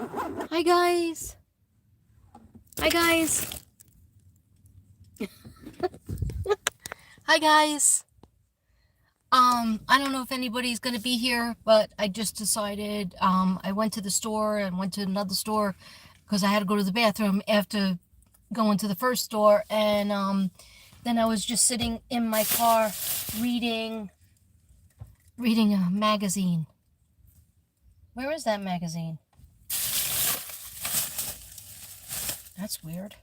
Hi guys. Hi guys. Hi guys. I don't know if anybody's gonna be here, but I just decided, I went to the store and went to another store because I had to go to the bathroom after going to the first store, and then I was just sitting in my car reading a magazine. Where is that magazine? That's weird.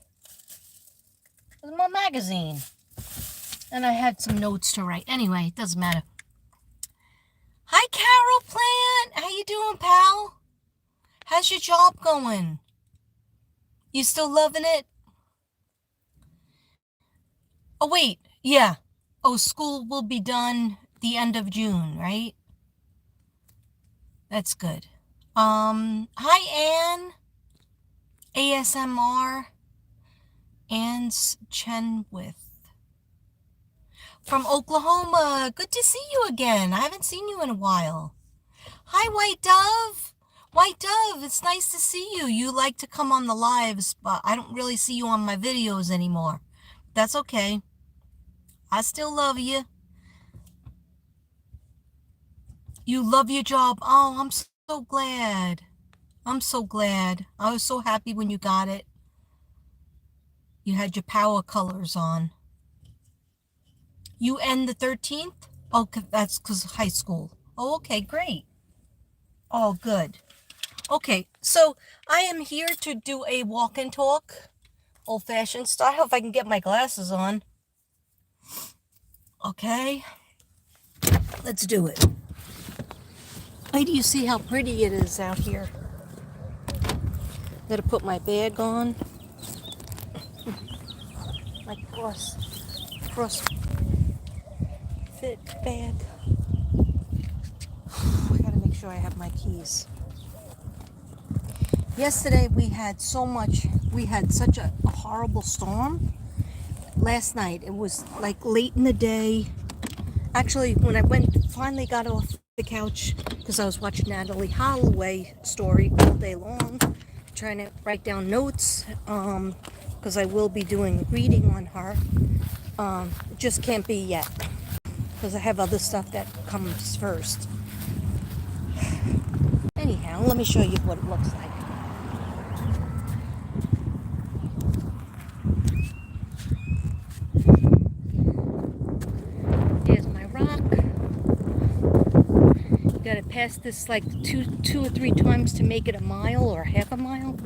It's my magazine. And I had some notes to write. Anyway, it doesn't matter. Hi, Carol Plant. How you doing, pal? How's your job going? You still loving it? Oh, wait. Yeah. Oh, school will be done the end of June, right? That's good. Hi, Anne. ASMR. Anne's Chenwith. From Oklahoma. Good to see you again. I haven't seen you in a while. Hi, White Dove. White Dove, it's nice to see you. You like to come on the lives, but I don't really see you on my videos anymore. That's okay. I still love you. You love your job. Oh, I'm so glad. I'm so glad. I was so happy when you got it. You had your power colors on. You end the 13th? Oh, that's because high school. Oh, okay, great. Oh, good. Okay, so I am here to do a walk and talk. Old-fashioned style, if I can get my glasses on. Okay, let's do it. Wait do you see how pretty it is out here? Gotta put my bag on. My cross fit bag. I gotta make sure I have my keys. Yesterday we had such a horrible storm. Last night it was like late in the day. Actually, when I finally got off the couch, because I was watching Natalie Holloway story all day long, trying to write down notes, because I will be doing reading on her. It just can't be yet, because I have other stuff that comes first. Anyhow, let me show you what it looks like. Here's my rock. Gotta pass this like two or three times to make it a mile or half a mile.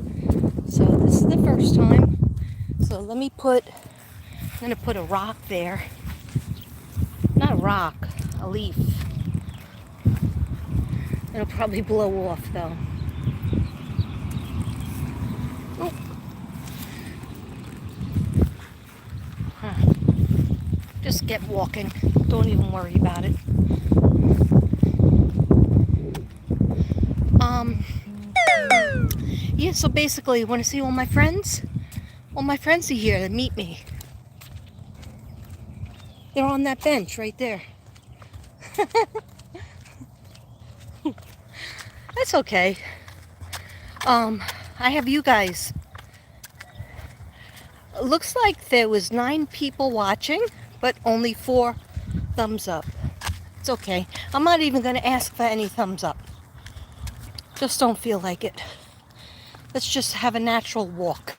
So this is the first time. So I'm gonna put a rock there. Not a rock, a leaf. It'll probably blow off though. Oh. Huh. Just get walking. Don't even worry about it. Yeah, so basically, you want to see all my friends? All my friends are here to meet me. They're on that bench right there. That's okay. I have you guys. It looks like there was 9 people watching, but only 4 thumbs up. It's okay. I'm not even going to ask for any thumbs up. Just don't feel like it. Let's just have a natural walk.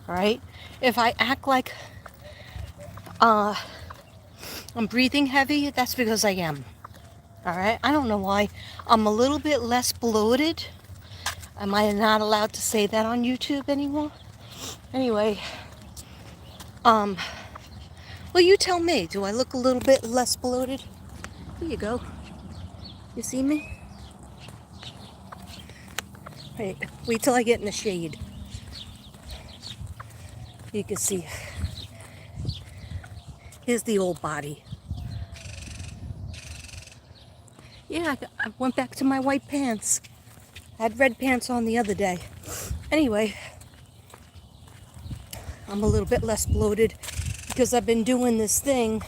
Alright? If I act like I'm breathing heavy, that's because I am. Alright? I don't know why. I'm a little bit less bloated. Am I not allowed to say that on YouTube anymore? Anyway, well, you tell me. Do I look a little bit less bloated? Here you go. You see me? Wait till I get in the shade. You can see. Here's the old body. Yeah, I went back to my white pants. I had red pants on the other day. Anyway, I'm a little bit less bloated because I've been doing this thing,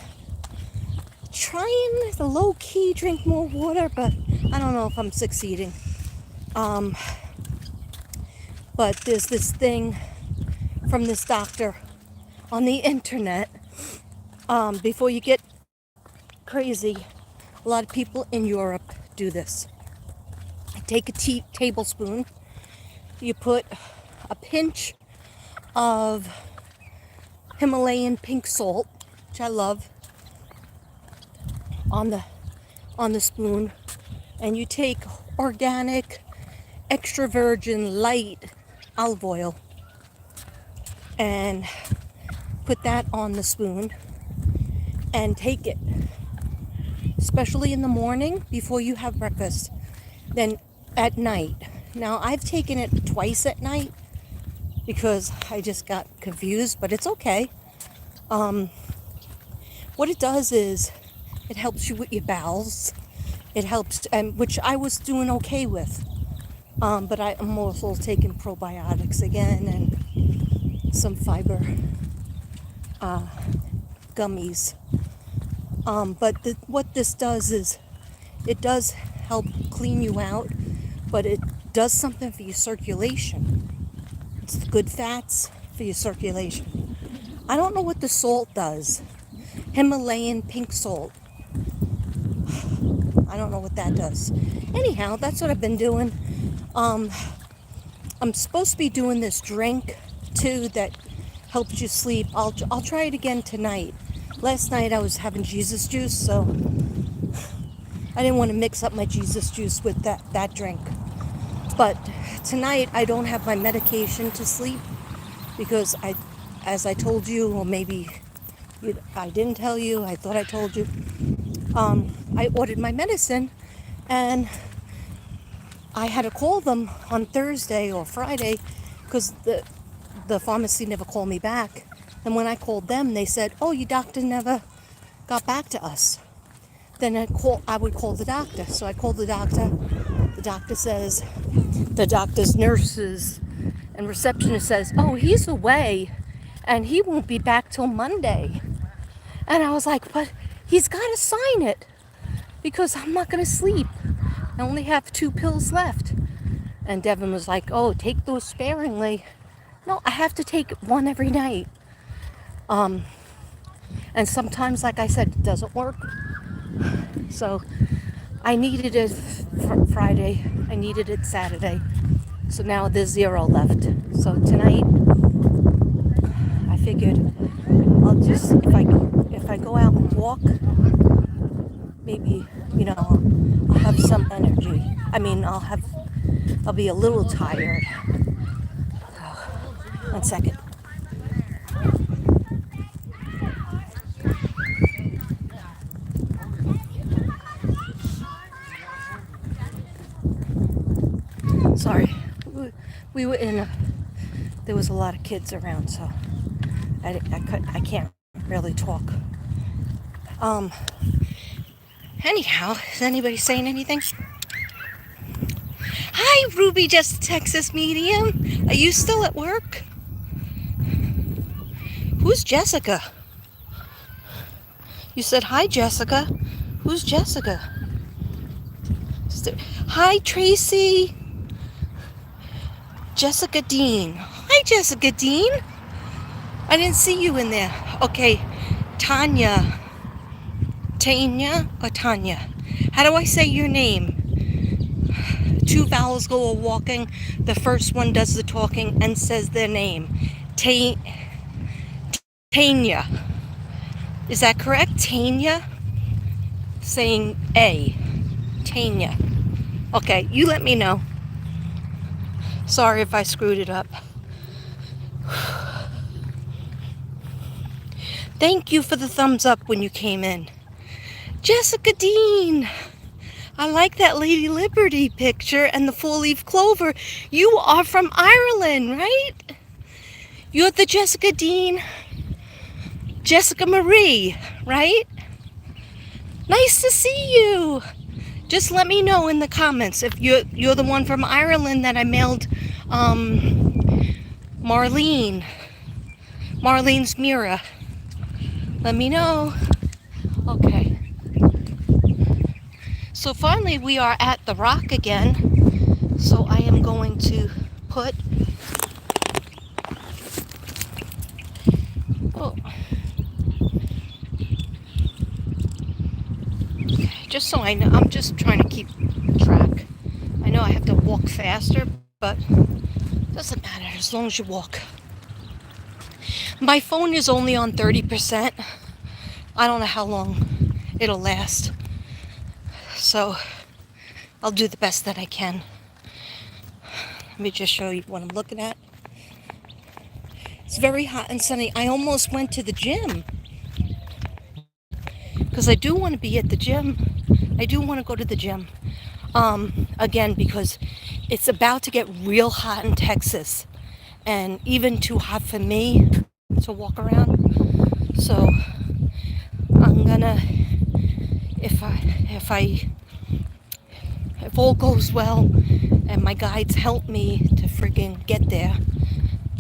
trying to low-key drink more water, but I don't know if I'm succeeding. But there's this thing from this doctor on the internet. Before you get crazy, a lot of people in Europe do this. Take a tablespoon, you put a pinch of Himalayan pink salt, which I love, on the spoon, and you take organic, extra virgin, light olive oil and put that on the spoon and take it, especially in the morning before you have breakfast, then at night. Now, I've taken it twice at night because I just got confused, but it's okay. What it does is it helps you with your bowels. It helps, which I was doing okay with. But I'm also taking probiotics again and some fiber gummies. But what this does is it does help clean you out, but it does something for your circulation. It's good fats for your circulation. I don't know what the salt does. Himalayan pink salt. I don't know what that does. Anyhow, that's what I've been doing. I'm supposed to be doing this drink too that helps you sleep. I'll try it again tonight. Last night I was having Jesus juice, so I didn't want to mix up my Jesus juice with that drink. But tonight I don't have my medication to sleep because as I told you, or maybe I didn't tell you, I thought I told you, I ordered my medicine and I had to call them on Thursday or Friday because the pharmacy never called me back. And when I called them, they said, "Oh, your doctor never got back to us." Then I would call the doctor. So I called the doctor. The doctor says, the doctor's nurses and receptionist says, "Oh, he's away and he won't be back till Monday." And I was like, "But he's got to sign it because I'm not going to sleep. I only have 2 pills left." And Devin was like, "Oh, take those sparingly." No, I have to take one every night. And sometimes, like I said, it doesn't work. So I needed it Friday. I needed it Saturday. So now there's 0 left. So tonight, I figured I'll just, if I go out and walk, maybe, I'll have some energy. I mean, I'll be a little tired. Oh, 1 second. Sorry. We were there was a lot of kids around, so I can't really talk. Anyhow, is anybody saying anything? Hi, Ruby, just Texas Medium. Are you still at work? Who's Jessica? You said hi, Jessica. Who's Jessica? Hi, Tracy. Jessica Dean. Hi, Jessica Dean. I didn't see you in there. Okay, Tanya. Tanya or Tanya? How do I say your name? 2 vowels go a walking. The first one does the talking and says their name. Tanya. Is that correct? Tanya? Saying A. Tanya. Okay, you let me know. Sorry if I screwed it up. Thank you for the thumbs up when you came in. Jessica Dean. I like that Lady Liberty picture and the 4-leaf clover. You are from Ireland, right? You're the Jessica Dean. Jessica Marie, right? Nice to see you. Just let me know in the comments if you're the one from Ireland that I mailed Marlene's mirror. Let me know. Okay. So finally we are at the rock again. So I am going to put Oh. Okay, just so I know, I'm just trying to keep track. I know I have to walk faster, but it doesn't matter as long as you walk. My phone is only on 30%. I don't know how long it'll last. So I'll do the best that I can. Let me just show you what I'm looking at. It's very hot and sunny. I almost went to the gym because I do want to be at the gym. I do want to go to the gym. Again, because it's about to get real hot in Texas and even too hot for me to walk around. So I'm gonna, if all goes well and my guides help me to friggin' get there,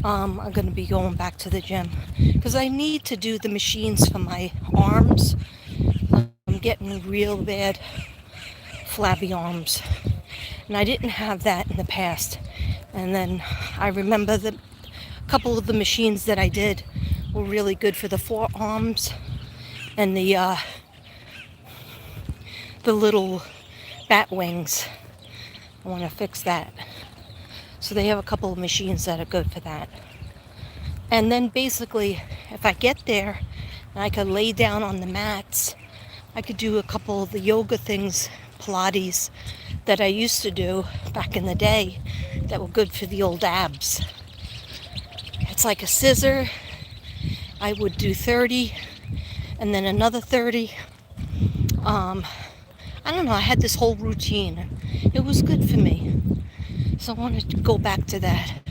I'm gonna be going back to the gym because I need to do the machines for my arms. I'm getting real bad flabby arms, and I didn't have that in the past. And then I remember that a couple of the machines that I did were really good for the forearms and the little bat wings. I want to fix that. So they have a couple of machines that are good for that. And then basically, if I get there and I could lay down on the mats, I could do a couple of the yoga things, Pilates, that I used to do back in the day that were good for the old abs. It's like a scissor. I would do 30 and then another 30. I don't know, I had this whole routine. It was good for me. So I wanted to go back to that.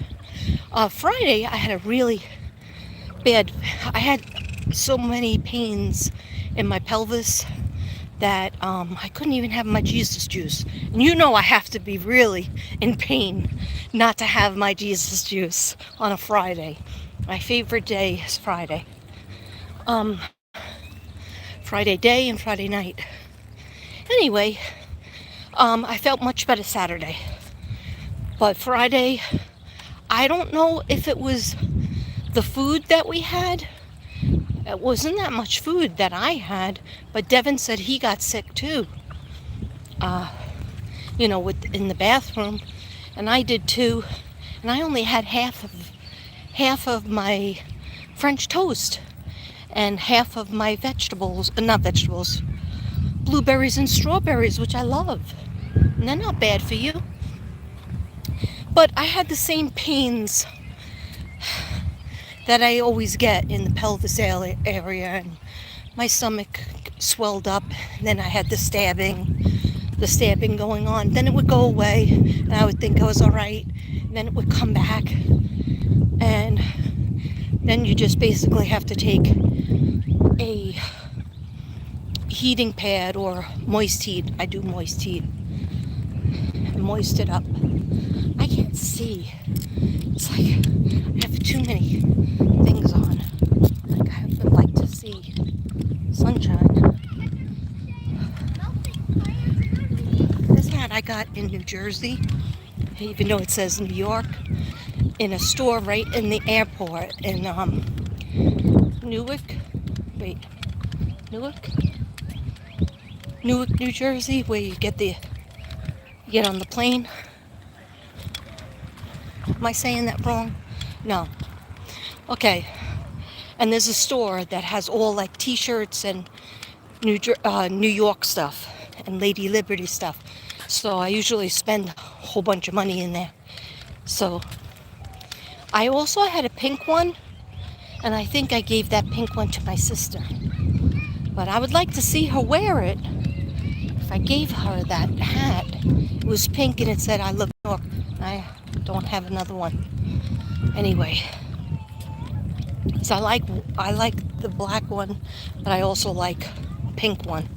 Friday, I had a really bad, I had so many pains in my pelvis that I couldn't even have my Jesus juice. And you know I have to be really in pain not to have my Jesus juice on a Friday. My favorite day is Friday. Friday day and Friday night. Anyway, I felt much better Saturday. But Friday, I don't know if it was the food that we had. It wasn't that much food that I had, but Devin said he got sick too. In the bathroom, and I did too. And I only had half of my French toast and half of my blueberries and strawberries, which I love. And they're not bad for you. But I had the same pains that I always get in the pelvis area, and my stomach swelled up. And then I had the stabbing going on. Then it would go away, and I would think I was all right. And then it would come back, and then you just basically have to take a heating pad or moist heat. I do moist heat. Moist it up. I can't see. It's like I have too many things on. Like I would like to see sunshine. This hat I got in New Jersey, even though it says New York, in a store right in the airport in Newark, New Jersey, where you get on the plane. Am I saying that wrong? No. Okay. And there's a store that has all like t-shirts and New York stuff and Lady Liberty stuff. So I usually spend a whole bunch of money in there. So I also had a pink one, and I think I gave that pink one to my sister. But I would like to see her wear it. If I gave her that hat, it was pink and it said I love New York. I don't have another one. Anyway, so I like the black one, but I also like pink one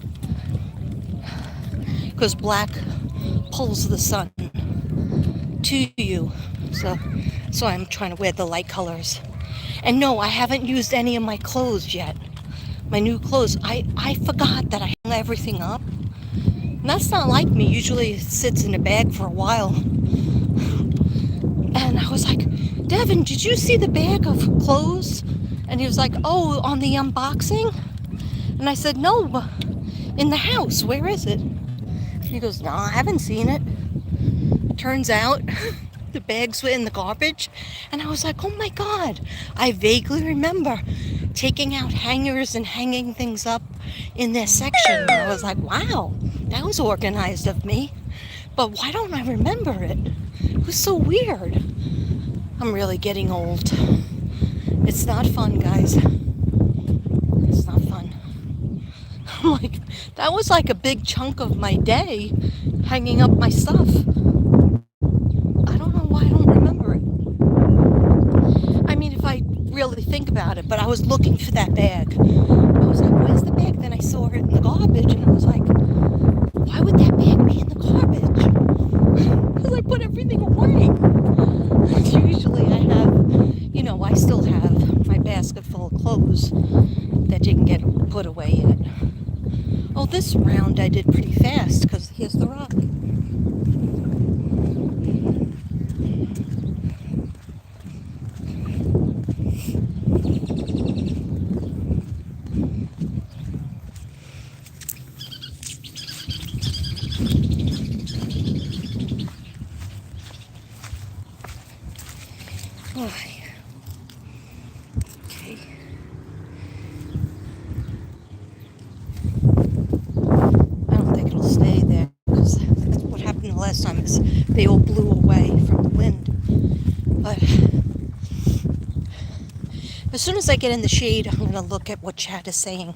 because black pulls the sun to you. So I'm trying to wear the light colors. And no, I haven't used any of my clothes yet. My new clothes. I forgot that I hung everything up. And that's not like me. Usually it sits in a bag for a while. And I was like, Devin, did you see the bag of clothes And he was like, oh, on the unboxing? And I said, no, in the house. Where is it? He goes, no, I haven't seen it. Turns out the bags were in the garbage. And I was like, oh my God. I vaguely remember taking out hangers and hanging things up in their section. And I was like, wow, that was organized of me. But why don't I remember it? It was so weird. I'm really getting old. It's not fun, guys. It's not fun. I'm like, that was like a big chunk of my day, hanging up my stuff. I don't know why I don't remember it. I mean, if I really think about it, but I was looking for that bag. I was like, where's the bag? Then I saw it in the garbage, and I was like, why would that bag be in the garbage? Because I put everything away. Usually I have, I still have my basket full of clothes that didn't get put away yet. Oh, this round I did pretty fast because here's the rock. Oh, okay. I don't think it'll stay there because what happened the last time is they all blew away from the wind. But as soon as I get in the shade, I'm going to look at what chat is saying.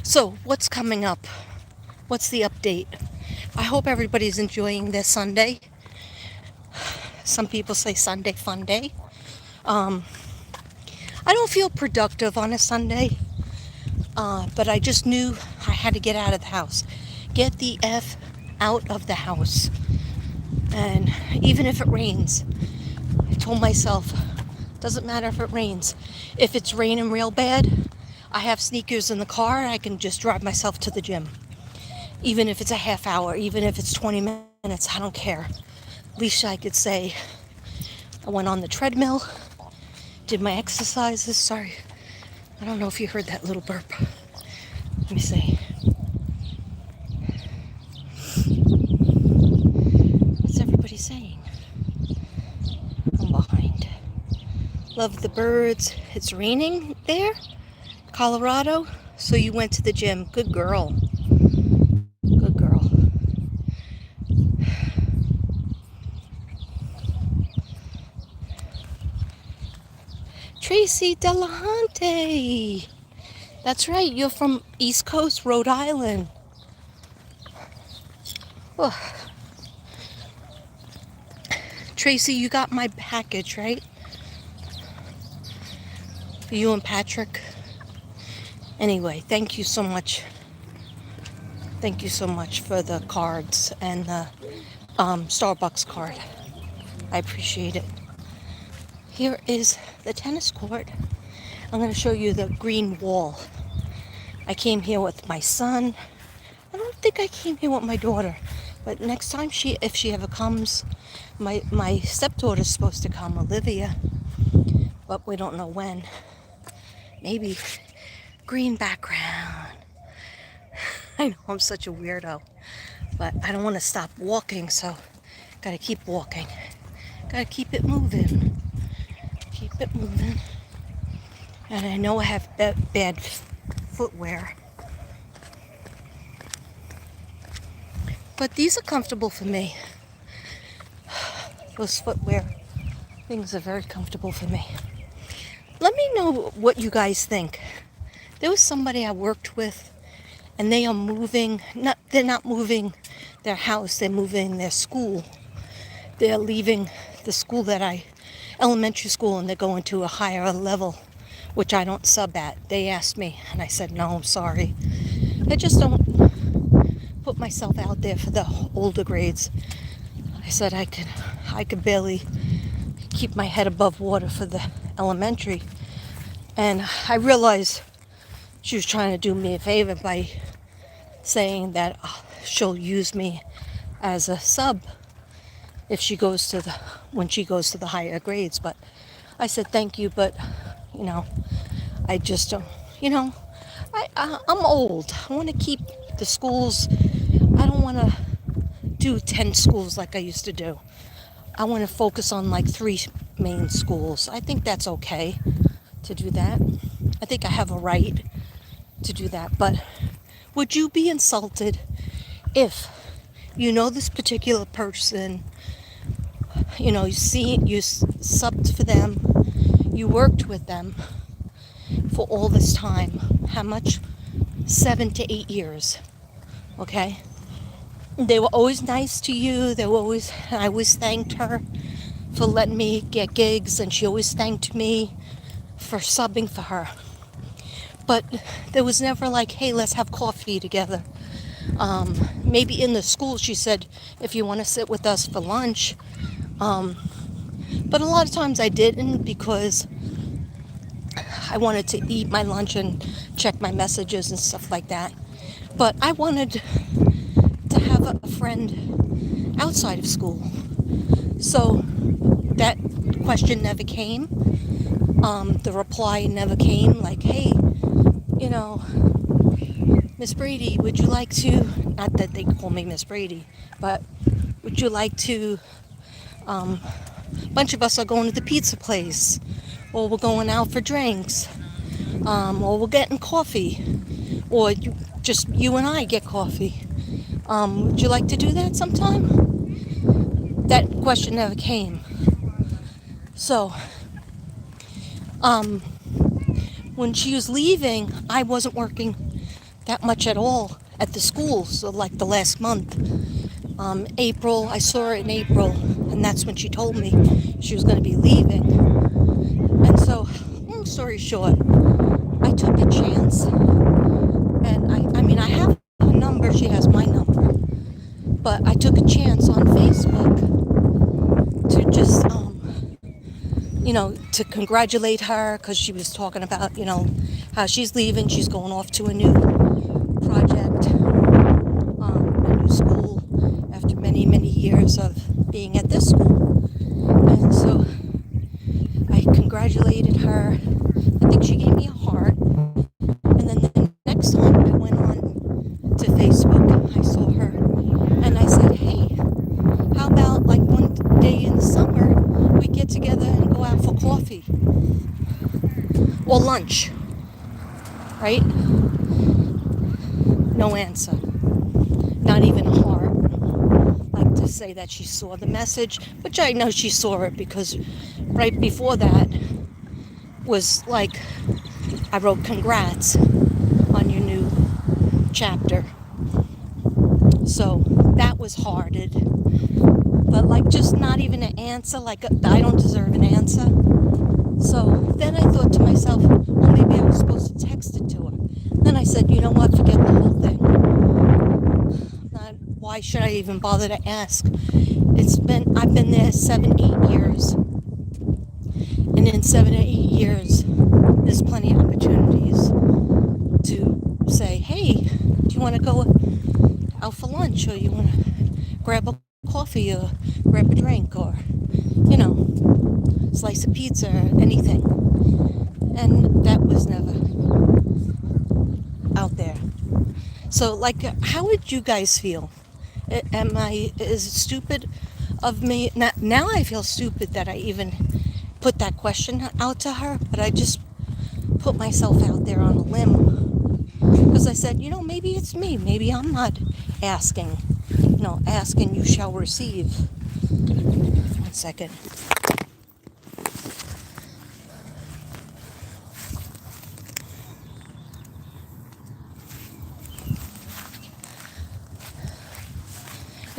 So, what's coming up? What's the update? I hope everybody's enjoying their Sunday. Some people say Sunday fun day. I don't feel productive on a Sunday, but I just knew I had to get out of the house. Get the F out of the house. And even if it rains, I told myself, doesn't matter if it rains. If it's raining real bad, I have sneakers in the car. I can just drive myself to the gym. Even if it's a half hour, even if it's 20 minutes, I don't care. At least I could say I went on the treadmill, did my exercises. Sorry, I don't know if you heard that little burp. Let me see. What's everybody saying? I'm behind. Love the birds. It's raining there, Colorado. So you went to the gym. Good girl. Good girl. Tracy Delahunty. That's right, you're from East Coast, Rhode Island. Oh. Tracy, you got my package, right? For you and Patrick. Anyway, thank you so much. Thank you so much for the cards and the Starbucks card. I appreciate it. Here is the tennis court. I'm going to show you the green wall. I came here with my son. I don't think I came here with my daughter. But next time if she ever comes, my stepdaughter's supposed to come, Olivia. But we don't know when. Maybe green background. I know I'm such a weirdo. But I don't want to stop walking, so gotta keep walking. Gotta keep it moving. Keep it moving. And I know I have bad footwear. But these are comfortable for me. Those footwear things are very comfortable for me. Let me know what you guys think. There was somebody I worked with, and they are moving. They're not moving their house. They're moving their school. They're leaving the school elementary school, and they're going to a higher level, which I don't sub at. They asked me, and I said, no, I'm sorry. I just don't put myself out there for the older grades. I said I could barely keep my head above water for the elementary. And I realized she was trying to do me a favor by saying that she'll use me as a sub if when she goes to the higher grades. But I said thank you, but I just don't, you know, I'm old. I want to keep the schools. I don't want to do 10 schools like I used to do. I want to focus on like 3 main schools. I think that's okay to do that. I think I have a right to do that. But would you be insulted if you know this particular person, you subbed for them, you worked with them for all this time? How much? 7 to 8 years. Okay? They were always nice to you. I always thanked her for letting me get gigs, and she always thanked me for subbing for her. But there was never like, hey, let's have coffee together. Maybe in the school she said, if you want to sit with us for lunch. But a lot of times I didn't, because I wanted to eat my lunch and check my messages and stuff like that. But I wanted to have a friend outside of school. So that question never came. The reply never came like, hey, Miss Brady, would you like to, not that they call me Miss Brady, but would you like to, a bunch of us are going to the pizza place, or we're going out for drinks, or we're getting coffee, or you and I get coffee. Would you like to do that sometime? That question never came. So, when she was leaving, I wasn't working that much at all at the school. So like the last month, April, I saw her in April, and that's when she told me she was going to be leaving. And so, long story short, I took a chance, and I have a number, she has my number, but I took a chance on Facebook to just, to congratulate her, because she was talking about, how she's leaving, she's going off to a new project, a new school, after many, many years of being at this school. And so I congratulated her. I think she gave me a heart. And then the next time I went on to Facebook, I saw her, and I said, hey, how about like one day in the summer we get together and go out for coffee or lunch, right? No answer. Not even a heart. Like to say that she saw the message, which I know she saw it, because right before that was like, I wrote congrats on your new chapter. So that was hearted. But like just not even an answer, like I don't deserve an answer. So then I thought to myself, well, maybe I was supposed to text it to her. Then I said, you know what, forget the whole thing. Why should I even bother to ask? I've been there 7, 8 years. And in 7 or 8 years, there's plenty of opportunities to say, hey, do you want to go out for lunch, or you want to grab a coffee, or grab a drink, or, slice of pizza, or anything. And that was never out there. So, like, how would you guys feel? Is it stupid of me? Now I feel stupid that I even put that question out to her, but I just put myself out there on a limb. Because I said, maybe it's me. Maybe I'm not asking. Asking you shall receive. 1 second.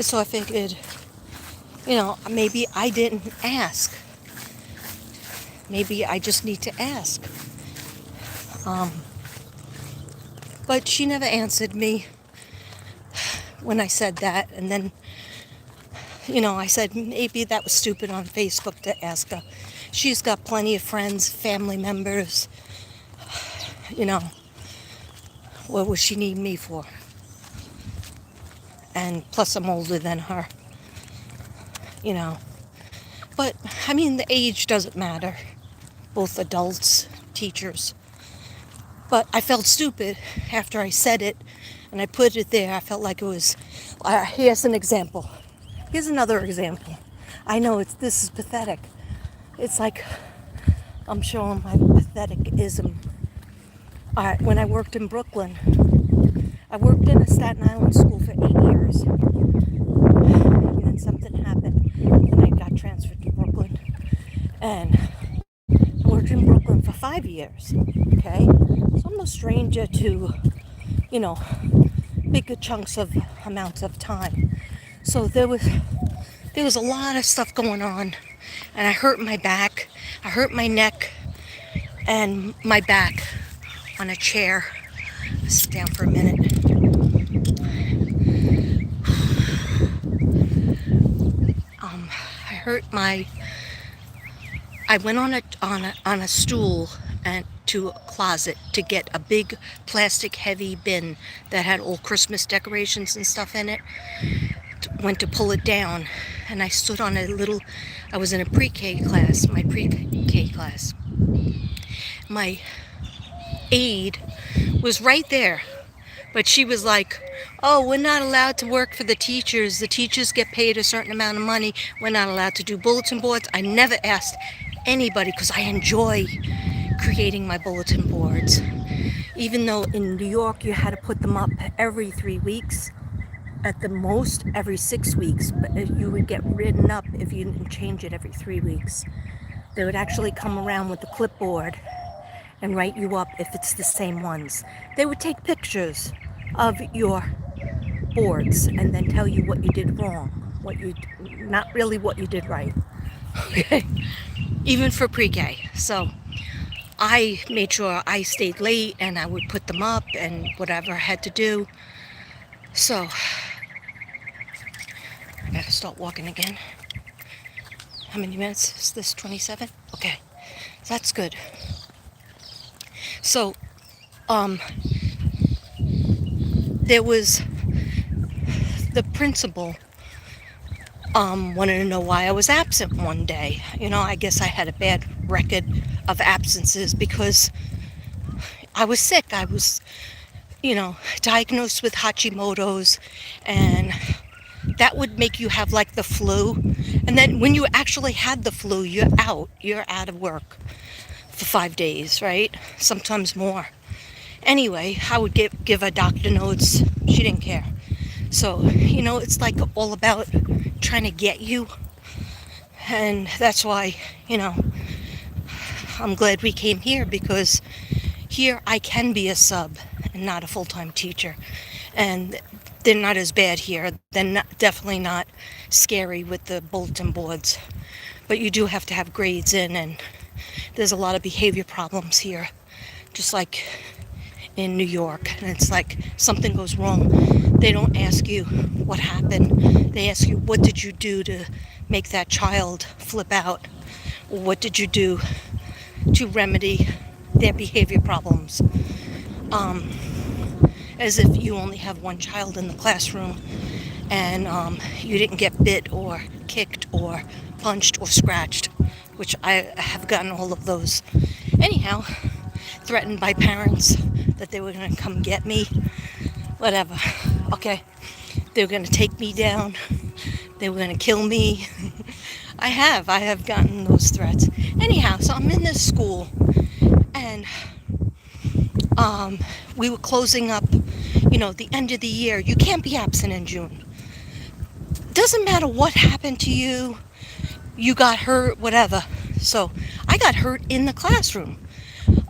So I figured, maybe I didn't ask. Maybe I just need to ask. But she never answered me when I said that. And then, I said maybe that was stupid on Facebook to ask her. She's got plenty of friends, family members. What would she need me for? And plus I'm older than her. But, the age doesn't matter. Both adults, teachers. But I felt stupid after I said it and I put it there. I felt like it was, here's an example. Here's another example. I know this is pathetic. It's like I'm showing my pathetic-ism. All right, when I worked in Brooklyn, I worked in a Staten Island school for 8 years. And then something happened and I got transferred to Brooklyn. And I worked in Brooklyn for 5 years. Okay? So I'm no stranger to, you know, bigger chunks of amounts of time. So there was a lot of stuff going on, and I hurt my back, I hurt my neck and my back on a chair. Sit down for a minute. I hurt my. I went on a stool and to a closet to get a big plastic heavy bin that had old Christmas decorations and stuff in it. Went to pull it down, and I stood on a little. I was in a pre-K class. My pre-K class. My aide was right there, but she was like, oh, we're not allowed to work for the teachers. The teachers get paid a certain amount of money. We're not allowed to do bulletin boards. I never asked anybody because I enjoy creating my bulletin boards. Even though in New York you had to put them up every 3 weeks, at the most every 6 weeks, but you would get written up if you didn't change it every 3 weeks. They would actually come around with the clipboard and write you up if it's the same ones. They would take pictures of your boards and then tell you what you did wrong, not really what you did right. Okay, even for pre-K. So I made sure I stayed late and I would put them up and whatever I had to do. So I gotta start walking again. How many minutes is this? 27? Okay, that's good. So there was the principal wanted to know why I was absent one day. I guess I had a bad record of absences because I was sick. I was, diagnosed with Hashimoto's, and that would make you have like the flu. And then when you actually had the flu, you're out of work for 5 days, right? Sometimes more. Anyway, I would give a doctor notes. She didn't care. So, it's like all about trying to get you. And that's why, I'm glad we came here, because here I can be a sub and not a full-time teacher. And they're not as bad here. They're definitely not scary with the bulletin boards. But you do have to have grades in, and there's a lot of behavior problems here, just like in New York. And it's like something goes wrong, they don't ask you what happened. They ask you, what did you do to make that child flip out? Or what did you do to remedy their behavior problems? As if you only have one child in the classroom and you didn't get bit or kicked or punched or scratched, which I have gotten all of those. Anyhow, threatened by parents that they were going to come get me, whatever. Okay, they were going to take me down, they were going to kill me. I have gotten those threats. Anyhow, so I'm in this school, and we were closing up, the end of the year. You can't be absent in June. Doesn't matter what happened to you, you got hurt, whatever. So I got hurt in the classroom.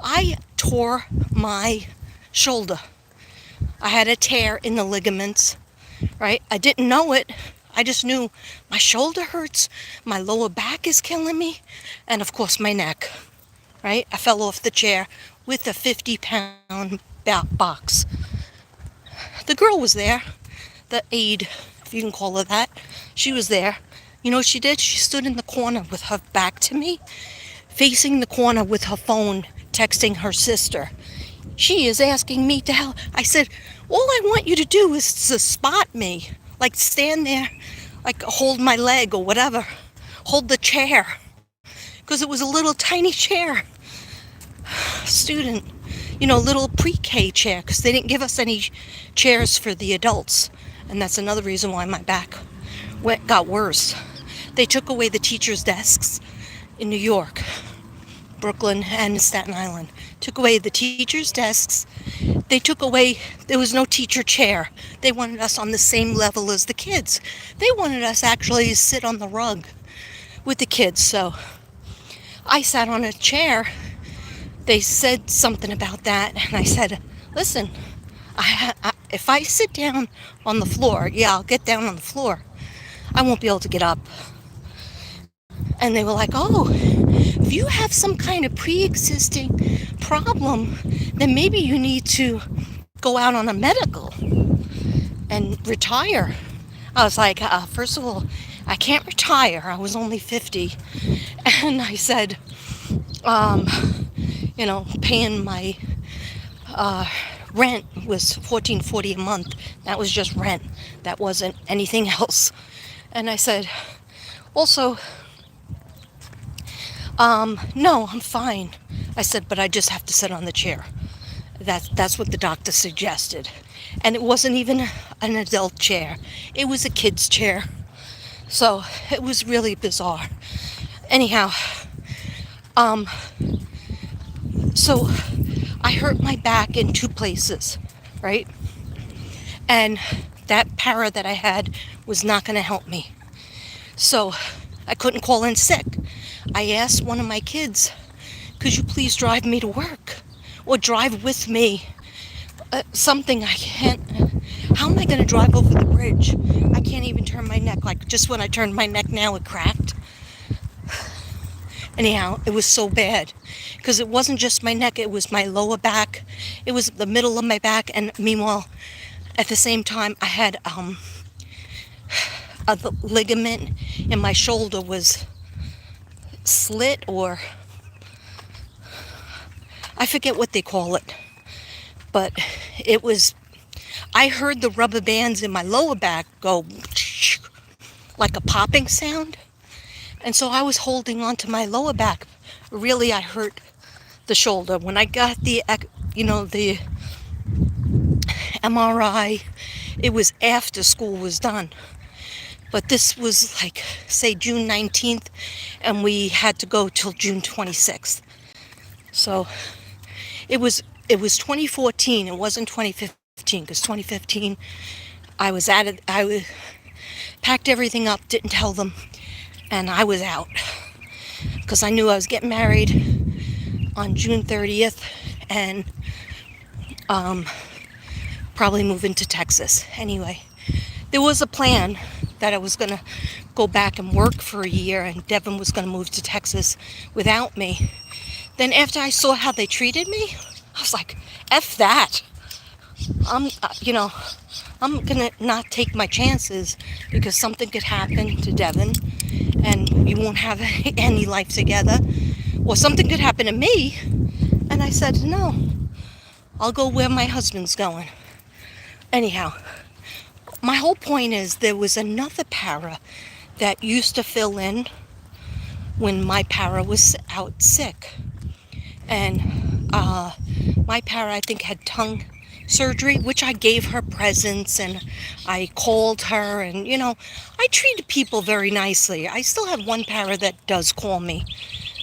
I tore my shoulder. I had a tear in the ligaments, right? I didn't know it. I just knew my shoulder hurts, my lower back is killing me, and of course my neck, right? I fell off the chair with a 50-pound box. The girl was there, the aide, if you can call her that. She was there. You know what she did? She stood in the corner with her back to me, facing the corner with her phone, texting her sister. She is asking me to help. I said, all I want you to do is to spot me. Like, stand there, like hold my leg or whatever. Hold the chair. Because it was a little tiny chair. Student, little pre-K chair, because they didn't give us any chairs for the adults. And that's another reason why my back got worse. They took away the teachers' desks in New York, Brooklyn, and Staten Island. Took away the teachers' desks. They took away, there was no teacher chair. They wanted us on the same level as the kids. They wanted us actually to sit on the rug with the kids. So I sat on a chair. They said something about that, and I said, listen, if I sit down on the floor, I'll get down on the floor. I won't be able to get up. And they were like, oh, if you have some kind of pre-existing problem, then maybe you need to go out on a medical and retire. I was like, first of all, I can't retire. I was only 50. And I said, paying my rent was $14.40 a month. That was just rent. That wasn't anything else. And I said, also, no, I'm fine. I said, but I just have to sit on the chair. That's what the doctor suggested. And it wasn't even an adult chair. It was a kid's chair. So it was really bizarre. Anyhow, so I hurt my back in 2 places, right? And that para that I had was not going to help me. So I couldn't call in sick. I asked one of my kids, could you please drive me to work? Or drive with me? Something I can't. How am I going to drive over the bridge? I can't even turn my neck. Like, just when I turned my neck now, it cracked. Anyhow, it was so bad. Because it wasn't just my neck, it was my lower back. It was the middle of my back. And meanwhile, at the same time, I had the ligament in my shoulder was slit, or I forget what they call it. But it was, I heard the rubber bands in my lower back go like a popping sound. And so I was holding on to my lower back. Really, I hurt the shoulder. When I got the MRI, it was after school was done. But this was like, say, June 19th, and we had to go till June 26th. So it was 2014. It wasn't 2015, because 2015 I was at it. I packed everything up, didn't tell them, and I was out because I knew I was getting married on June 30th and probably moving to Texas. Anyway, there was a plan that I was going to go back and work for a year, and Devin was going to move to Texas without me. Then after I saw how they treated me, I was like, F that. I'm going to not take my chances, because something could happen to Devin and we won't have any life together. Or something could happen to me. And I said, no, I'll go where my husband's going. Anyhow, my whole point is there was another para that used to fill in when my para was out sick. And my para, I think, had tongue surgery, which I gave her presents, and I called her, and I treated people very nicely. I still have one para that does call me,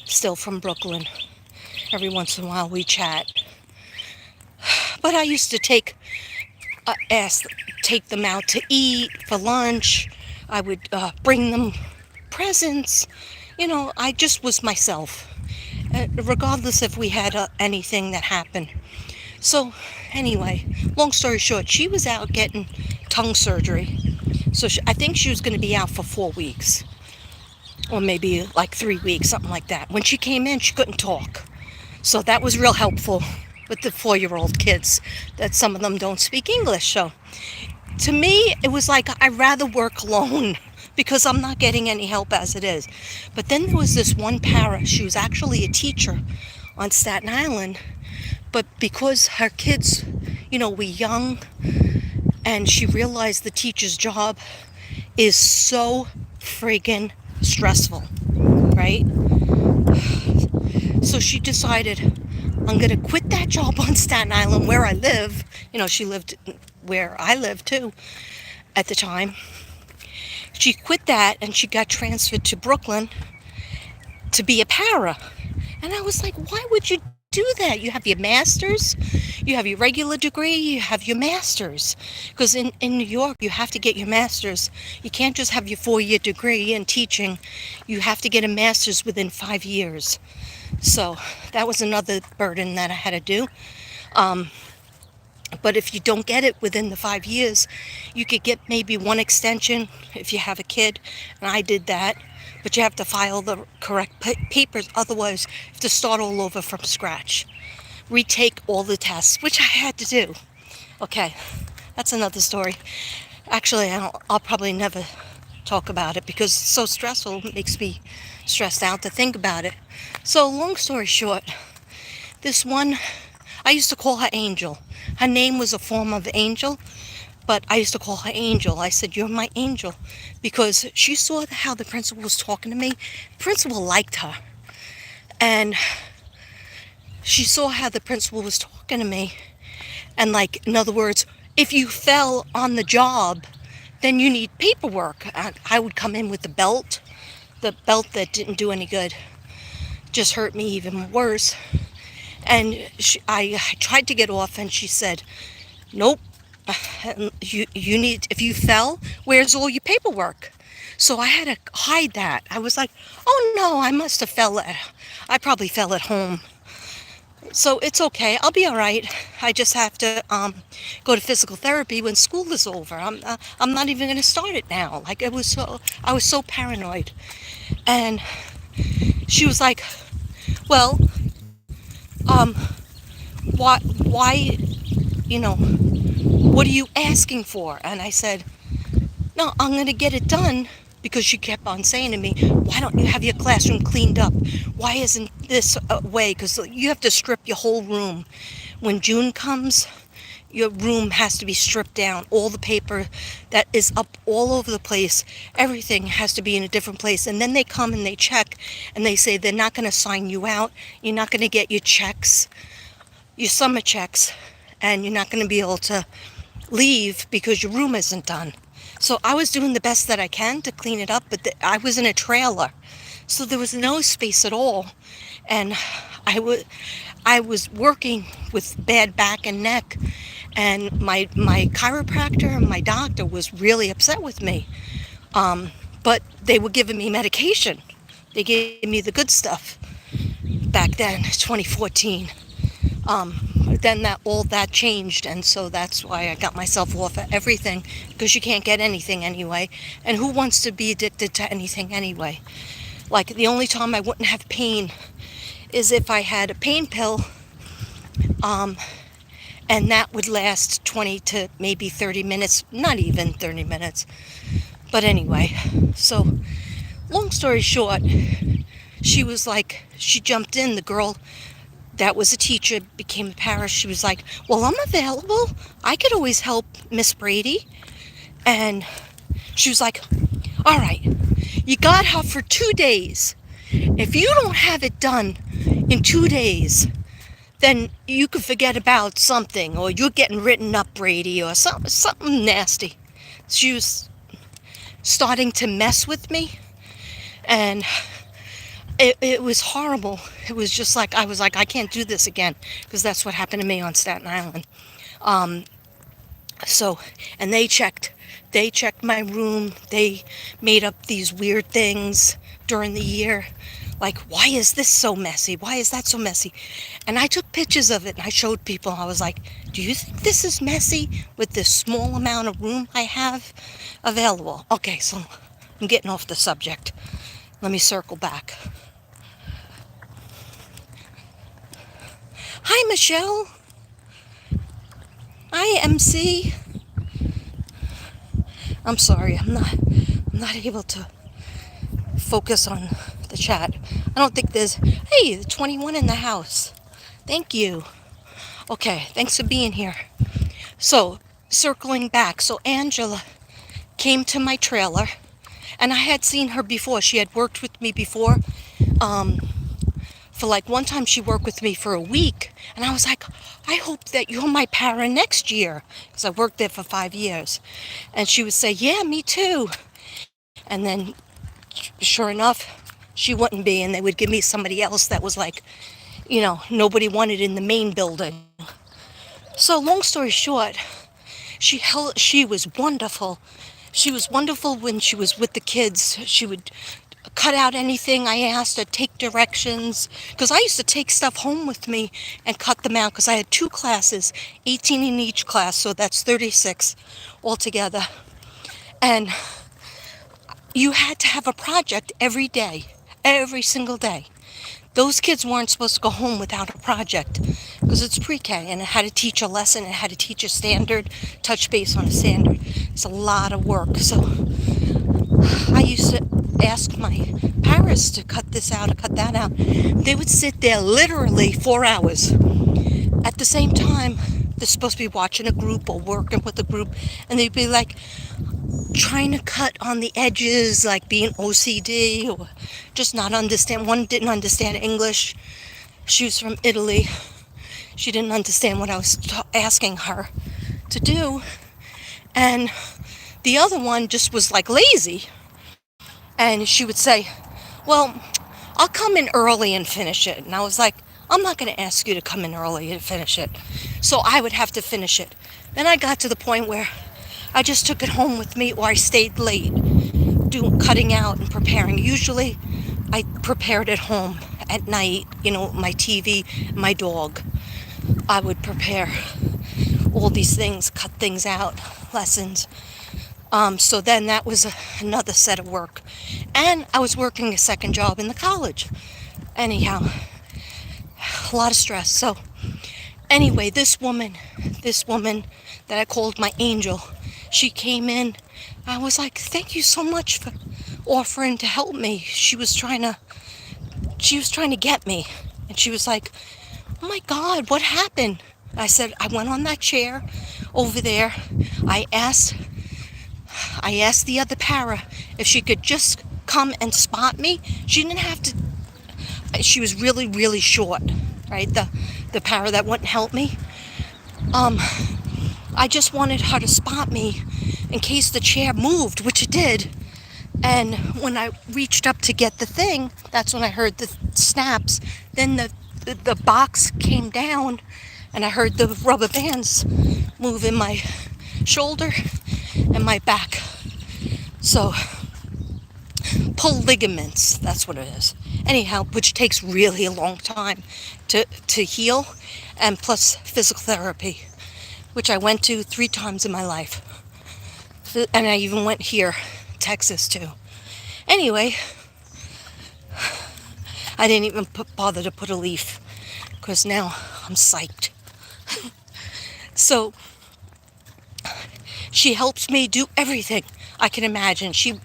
still from Brooklyn. Every once in a while we chat. But I used to take them out to eat for lunch. I would bring them presents. I just was myself, regardless if we had anything that happened. So anyway, long story short, she was out getting tongue surgery. So I think she was going to be out for 4 weeks, or maybe like 3 weeks, something like that. When she came in, she couldn't talk. So that was real helpful with the 4-year-old kids, that some of them don't speak English. So to me, it was like I'd rather work alone, because I'm not getting any help as it is. But then there was this one para. She was actually a teacher on Staten Island, but because her kids, were young, and she realized the teacher's job is so friggin' stressful, right? So she decided, I'm going to quit that job on Staten Island where I live. She lived where I lived too at the time. She quit that and she got transferred to Brooklyn to be a para. And I was like, why would you do that? You have your master's, you have your regular degree, you have your master's. Because in New York, you have to get your master's. You can't just have your 4-year degree in teaching. You have to get a master's within 5 years. So that was another burden that I had to do. But if you don't get it within the 5 years, you could get maybe one extension if you have a kid. And I did that. But you have to file the correct papers. Otherwise, you have to start all over from scratch. Retake all the tests, which I had to do. Okay, that's another story. Actually, I'll probably never talk about it because it's so stressful. It makes me stressed out to think about it. So long story short, this one, I used to call her Angel. Her name was a form of angel, but I used to call her Angel. I said, you're my angel, because she saw how the principal was talking to me. The principal liked her. And she saw how the principal was talking to me. And like, in other words, if you fell on the job, then you need paperwork. I would come in with the belt that didn't do any good, just hurt me even worse. And I tried to get off, and she said, nope, you need, if you fell, where's all your paperwork? So I had to hide that. I was like, oh no, I probably fell at home. So it's okay, I'll be all right. I just have to go to physical therapy when school is over. I'm not even going to start it now. Like, I was so paranoid. And she was like, well, why, what are you asking for? And I said, no, I'm going to get it done, because she kept on saying to me, why don't you have your classroom cleaned up? Why isn't this a way? Because you have to strip your whole room. When June comes, your room has to be stripped down. All the paper that is up all over the place, everything has to be in a different place. And then they come and they check, and they say they're not going to sign you out. You're not going to get your checks, your summer checks, and you're not going to be able to leave because your room isn't done. So I was doing the best that I can to clean it up, but I was in a trailer, so there was no space at all. And I was working with bad back and neck, and my chiropractor and my doctor was really upset with me. But they were giving me medication. They gave me the good stuff back then, 2014. Then all that changed, and so that's why I got myself off of everything, because you can't get anything anyway. And who wants to be addicted to anything anyway? Like, the only time I wouldn't have pain is if I had a pain pill, and that would last 20 to maybe 30 minutes, not even 30 minutes. But anyway, so long story short, she jumped in, the girl that was a teacher, became a para. She was like, well, I'm available. I could always help Miss Brady. And she was like, all right, you got her for 2 days. If you don't have it done in 2 days, then you could forget about something, or you're getting written up, Brady, or something nasty. She was starting to mess with me, and it was horrible. It was just like, I was like, I can't do this again, because that's what happened to me on Staten Island. So, and they checked my room. They made up these weird things during the year. Like, why is this so messy? Why is that so messy? And I took pictures of it and I showed people. I was like, do you think this is messy with this small amount of room I have available? Okay, so I'm getting off the subject. Let me circle back. Hi, Michelle. Hi, MC. I'm sorry, I'm not able to focus on the chat. I don't think there's, hey, 21 in the house. Thank you. Okay, thanks for being here. So, circling back, so Angela came to my trailer, and I had seen her before. She had worked with me before, for like one time she worked with me for a week, and I was like, I hope that you're my para next year, because I worked there for 5 years. And she would say, yeah, me too. And then sure enough, she wouldn't be, and they would give me somebody else that was like, nobody wanted in the main building. So long story short, she was wonderful. She was wonderful when she was with the kids. She would cut out anything I asked her, take directions, because I used to take stuff home with me and cut them out, because I had 2 classes, 18 in each class, so that's 36 altogether. And you had to have a project every day, every single day. Those kids weren't supposed to go home without a project, because it's pre-K, and it had to teach a lesson, it had to teach a standard, touch base on a standard. It's a lot of work. So I used to ask my parents to cut this out or cut that out. They would sit there literally 4 hours. At the same time, they're supposed to be watching a group or working with a group, and they'd be like trying to cut on the edges, like being OCD or just not understand. One didn't understand English. She was from Italy. She didn't understand what I was asking her to do. And the other one just was like lazy. And she would say, well, I'll come in early and finish it. And I was like, I'm not going to ask you to come in early and finish it. So I would have to finish it. Then I got to the point where I just took it home with me, or I stayed late cutting out and preparing. Usually I prepared at home at night, my TV, my dog. I would prepare all these things, cut things out, lessons. So then that was another set of work. And I was working a second job in the college. Anyhow, a lot of stress. So anyway, this woman that I called my angel, she came in. I was like, thank you so much for offering to help me. She was trying to get me. And she was like, oh my God, what happened? I said, I went on that chair over there. I asked the other para if she could just come and spot me. She didn't have to. She was really, really short, right? The para that wouldn't help me. I just wanted her to spot me in case the chair moved, which it did. And when I reached up to get the thing, that's when I heard the snaps. Then the box came down, and I heard the rubber bands move in my shoulder and my back. So, pull ligaments, that's what it is. Anyhow, which takes really a long time to heal, and plus physical therapy, which I went to 3 times in my life. And I even went here, Texas, too. Anyway, I didn't even bother to put a leaf, because now I'm psyched. So, she helps me do everything I can imagine. She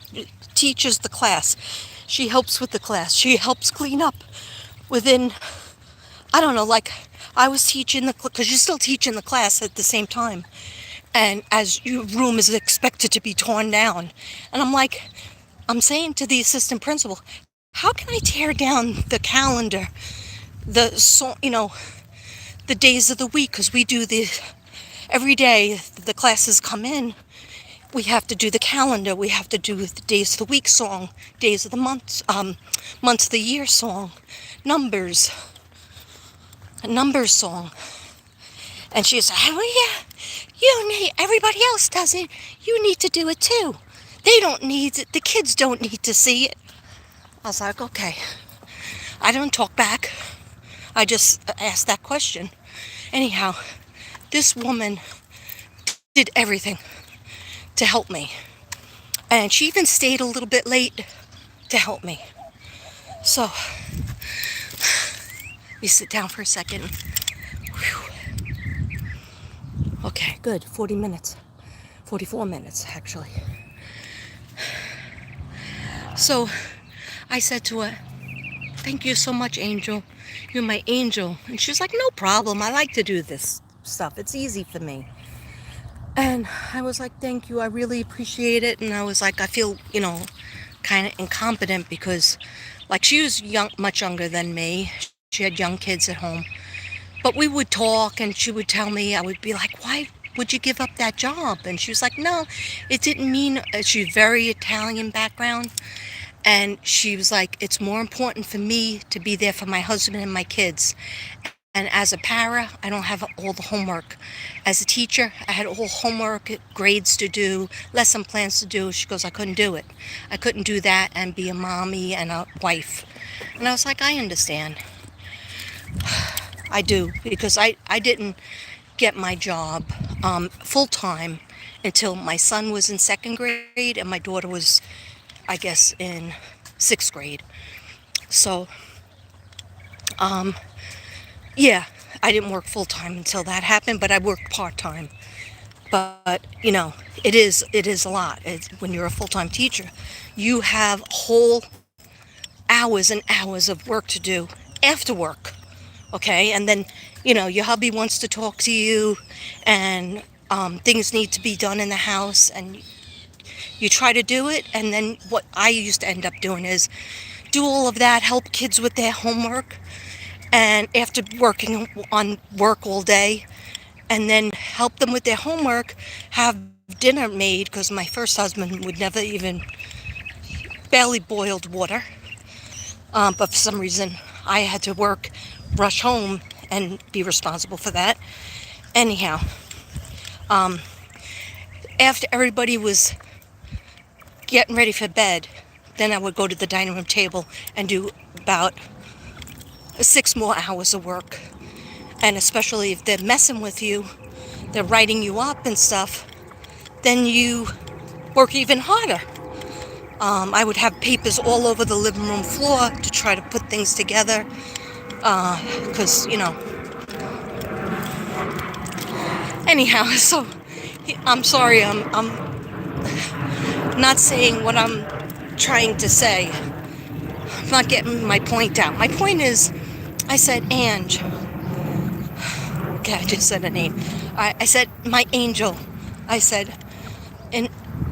teaches the class. She helps with the class. She helps clean up within, I don't know, like I was teaching because you're still teaching the class at the same time. And as your room is expected to be torn down. And I'm saying to the assistant principal, how can I tear down the calendar, the days of the week? Because we do every day the classes come in, we have to do the calendar, we have to do the days of the week song, days of the months of the year song, numbers, a numbers song. And she said, oh yeah, everybody else does it, you need to do it too. They don't need it, the kids don't need to see it. I was like, okay. I don't talk back, I just asked that question. Anyhow, this woman did everything to help me. And she even stayed a little bit late to help me. So, let me sit down for a second. Whew. Okay, good. 40 minutes. 44 minutes, actually. So, I said to her, thank you so much, Angel. You're my angel. And she was like, no problem. I like to do this stuff. It's easy for me. And I was like, thank you. I really appreciate it. And I was like, I feel, kind of incompetent because, like, she was much younger than me. she had young kids at home. But we would talk, and she would tell me, I would be like, why would you give up that job? And she was like, no, it didn't mean, she's very Italian background. And she was like, it's more important for me to be there for my husband and my kids. And as a para, I don't have all the homework. As a teacher, I had all homework, grades to do, lesson plans to do. She goes, I couldn't do it. I couldn't do that and be a mommy and a wife. And I was like, I understand. I do, because I didn't get my job full time until my son was in second grade and my daughter was, I guess, in sixth grade. So, yeah, I didn't work full time until that happened, but I worked part time. But it is a lot. When you're a full time teacher, you have whole hours and hours of work to do after work. Okay, and then your hubby wants to talk to you, and things need to be done in the house, and you try to do it. And then what I used to end up doing is do all of that, help kids with their homework, and after working on work all day, and then help them with their homework, have dinner made, because my first husband would never even barely boiled water. But for some reason, I had to work, rush home, and be responsible for that. Anyhow, after everybody was getting ready for bed, then I would go to the dining room table and do about 6 more hours of work. And especially if they're messing with you, they're writing you up and stuff, then you work even harder. I would have papers all over the living room floor to try to put things together, because, anyhow, so I'm sorry, I'm not saying what I'm trying to say. I'm not getting my point out. My point is, I said, Ange. Okay, I just said a name. I said, my angel. I said, and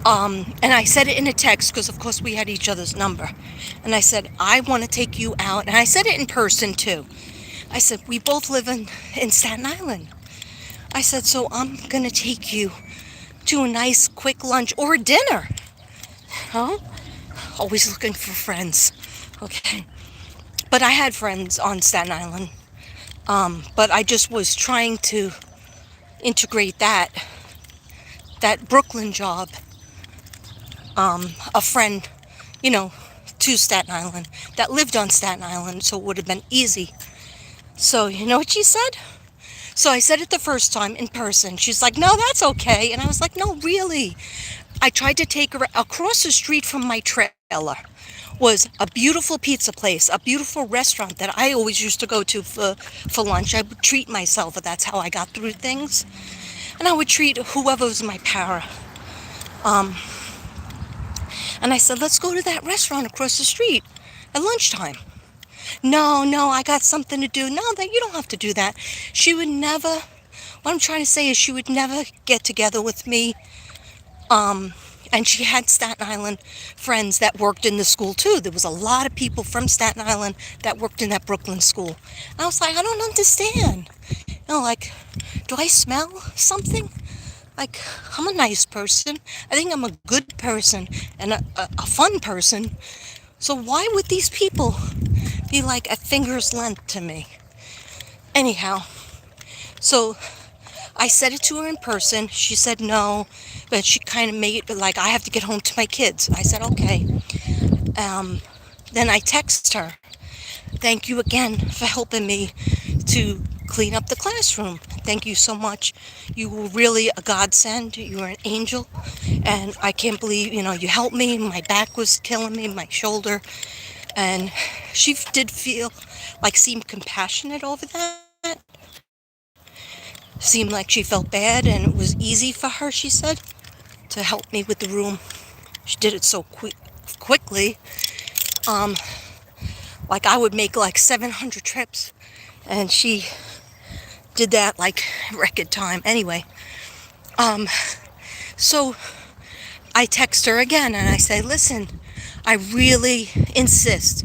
I said it in a text, because of course we had each other's number. And I said, I want to take you out. And I said it in person too. I said, we both live in Staten Island. I said, so I'm going to take you to a nice quick lunch or dinner. Huh? Always looking for friends. Okay. But I had friends on Staten Island. But I just was trying to integrate that Brooklyn job, a friend, to Staten Island that lived on Staten Island, so it would have been easy. So you know what she said? So I said it the first time in person. She's like, no, that's okay. And I was like, no, really. I tried to take her across the street from my trailer. Was a beautiful pizza place, a beautiful restaurant that I always used to go to for lunch. I would treat myself, and that's how I got through things. And I would treat whoever was my para. And I said, let's go to that restaurant across the street at lunchtime. No, I got something to do. No, that you don't have to do that. She would never, what I'm trying to say is she would never get together with me. And she had Staten Island friends that worked in the school too. There was a lot of people from Staten Island that worked in that Brooklyn school. And I was like, I don't understand. Like, do I smell something? Like, I'm a nice person. I think I'm a good person and a fun person. So why would these people be like at finger's length to me? Anyhow, so I said it to her in person. She said no, but she kind of made it like, I have to get home to my kids. I said, okay. Then I text her. Thank you again for helping me to clean up the classroom. Thank you so much. You were really a godsend. You were an angel. And I can't believe, you helped me. My back was killing me, my shoulder. And she did seemed compassionate over that. Seemed like she felt bad, and it was easy for her, she said, to help me with the room. She did it so quickly. Like I would make like 700 trips, and she did that like record time. Anyway, so I text her again and I say, listen, I really insist.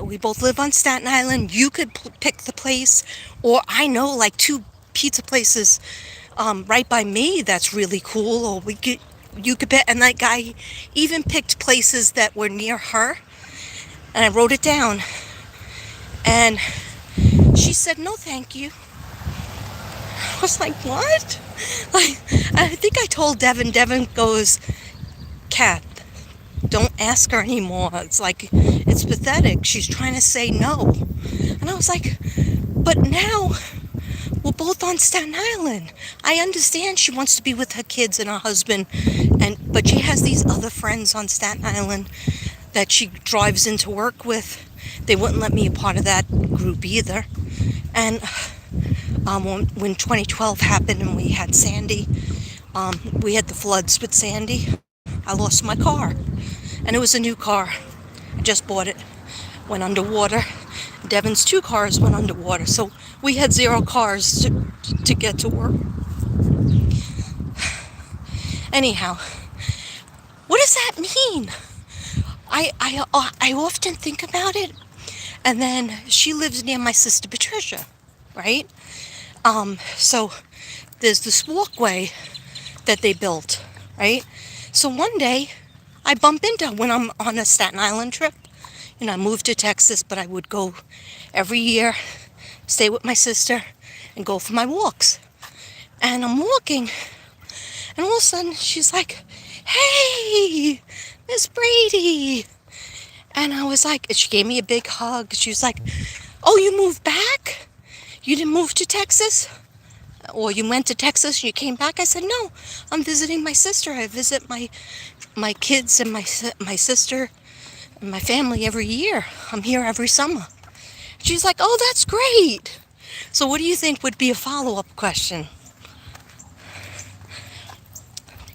we both live on Staten Island. You could pick the place, or I know like two pizza places right by me that's really cool, or you could pick, and that guy even picked places that were near her, and I wrote it down, and she said, no, thank you. I was like, what? Like, I think I told Devin goes, Kat, don't ask her anymore. It's like, it's pathetic. She's trying to say no. And I was like, but now we're both on Staten Island. I understand she wants to be with her kids and her husband, but she has these other friends on Staten Island that she drives into work with. They wouldn't let me a part of that group either. And when 2012 happened and we had Sandy, we had the floods with Sandy, I lost my car. And it was a new car. I just bought it. Went underwater. Devin's 2 cars went underwater. So we had 0 cars to get to work. Anyhow, what does that mean? I often think about it. And then she lives near my sister Patricia, right? So there's this walkway that they built, right? So one day I bump into her when I'm on a Staten Island trip. And I moved to Texas, but I would go every year, stay with my sister, and go for my walks. And I'm walking, and all of a sudden she's like, hey, Miss Brady. And I was like, she gave me a big hug. She was like, oh, you moved back? You didn't move to Texas? Or you went to Texas and you came back? I said, no, I'm visiting my sister. I visit my kids and my sister and my family every year. I'm here every summer. She's like, oh, that's great. So what do you think would be a follow-up question?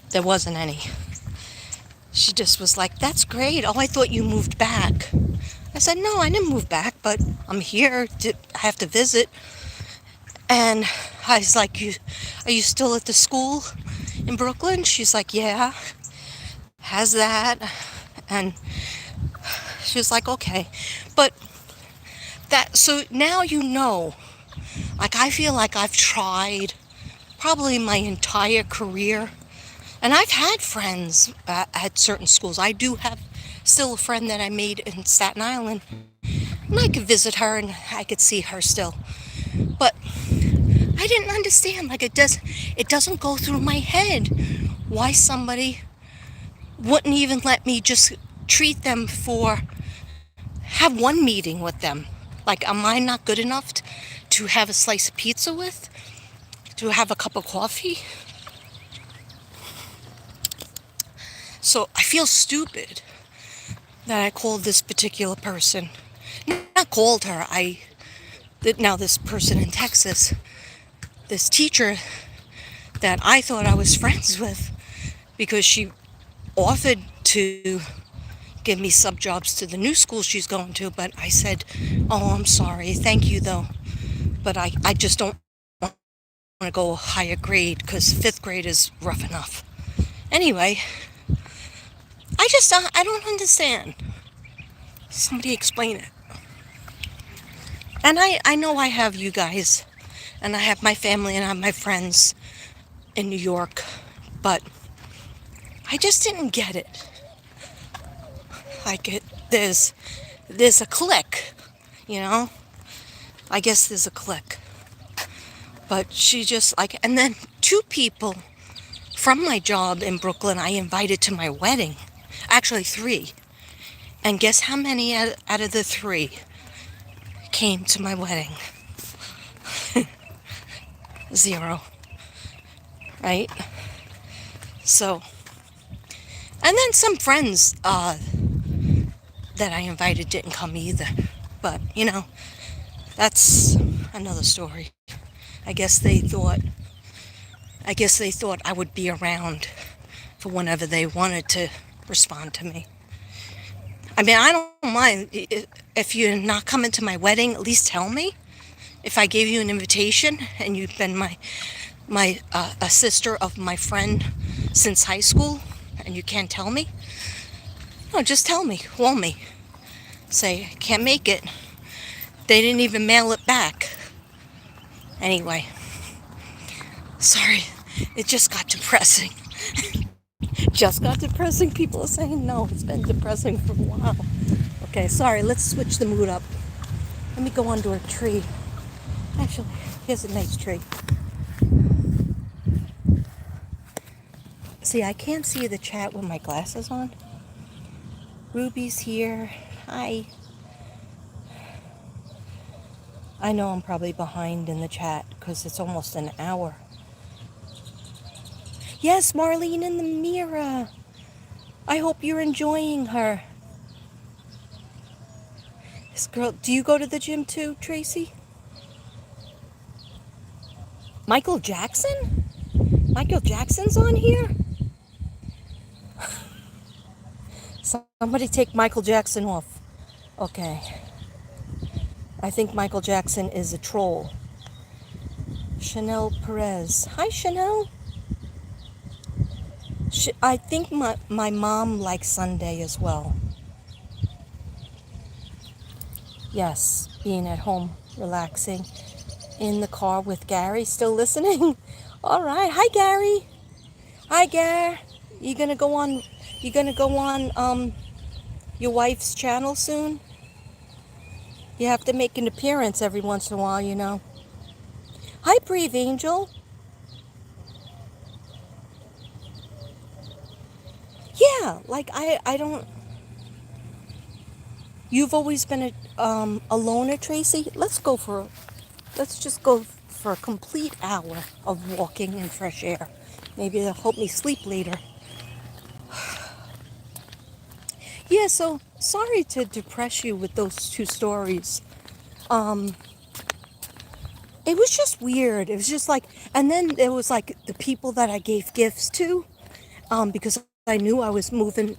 There wasn't any. She just was like, that's great. Oh, I thought you moved back. I said, no, I didn't move back, but I'm here. I have to visit. And I was like, are you still at the school in Brooklyn? She's like, yeah, has that. And she was like, okay. But so now you know, like I feel like I've tried probably my entire career. And I've had friends at certain schools. I do have still a friend that I made in Staten Island. And I could visit her and I could see her still. But I didn't understand. Like it doesn't go through my head why somebody wouldn't even let me just treat them have one meeting with them. Like, am I not good enough to have a slice of pizza with? To have a cup of coffee? So I feel stupid that I called this particular person. Not called her. Now this person in Texas, this teacher that I thought I was friends with because she offered to give me sub jobs to the new school she's going to, but I said, oh, I'm sorry, thank you though, but I just don't want to go higher grade because 5th grade is rough enough. Anyway, I don't understand. Somebody explain it. And I know I have you guys, and I have my family and I have my friends in New York, but I just didn't get it. Like there's a click, you know? I guess there's a click. But she just and then 2 people from my job in Brooklyn I invited to my wedding. Actually 3. And guess how many out of the 3 came to my wedding? 0. Right? So, and then some friends that I invited didn't come either. But, that's another story. I guess they thought I would be around for whenever they wanted to respond to me. I mean, I don't mind if you're not coming to my wedding, at least tell me. If I gave you an invitation and you've been a sister of my friend since high school and you can't tell me, no, just tell me, call me. say, can't make it. They didn't even mail it back. Anyway, sorry, it just got depressing. Just got depressing. People are saying no, it's been depressing for a while. Okay, sorry, let's switch the mood up. Let me go under a tree. Actually, here's a nice tree. See, I can't see the chat with my glasses on. Ruby's here. Hi. I know I'm probably behind in the chat because it's almost an hour. Yes, Marlene in the mirror. I hope you're enjoying her. This girl, do you go to the gym too, Tracy? Michael Jackson? Michael Jackson's on here? Somebody take Michael Jackson off. Okay. I think Michael Jackson is a troll. Chanel Perez. Hi, Chanel. I think my mom likes Sunday as well. Yes, being at home, relaxing. In the car with Gary, still listening? All right. Hi, Gary. Hi, Gary. You gonna go on your wife's channel soon? You have to make an appearance every once in a while, you know. Hi, Brave Angel. Yeah, like I don't. You've always been a loner, Tracy. Let's just go for a complete hour of walking in fresh air. Maybe it'll help me sleep later. Yeah, so sorry to depress you with those two stories. It was just weird. It was just like, and then there was like the people that I gave gifts to, because I knew I was moving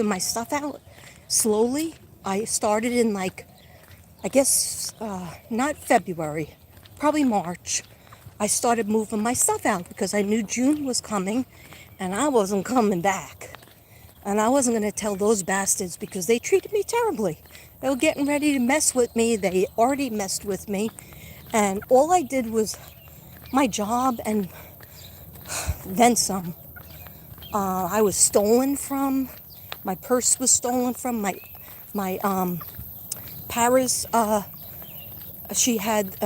my stuff out slowly. I started in like, I guess, not February, probably March. I started moving my stuff out because I knew June was coming and I wasn't coming back. And I wasn't going to tell those bastards because they treated me terribly. They were getting ready to mess with me. They already messed with me. And all I did was my job and then some. I was stolen from. My purse was stolen from. My Paris, she had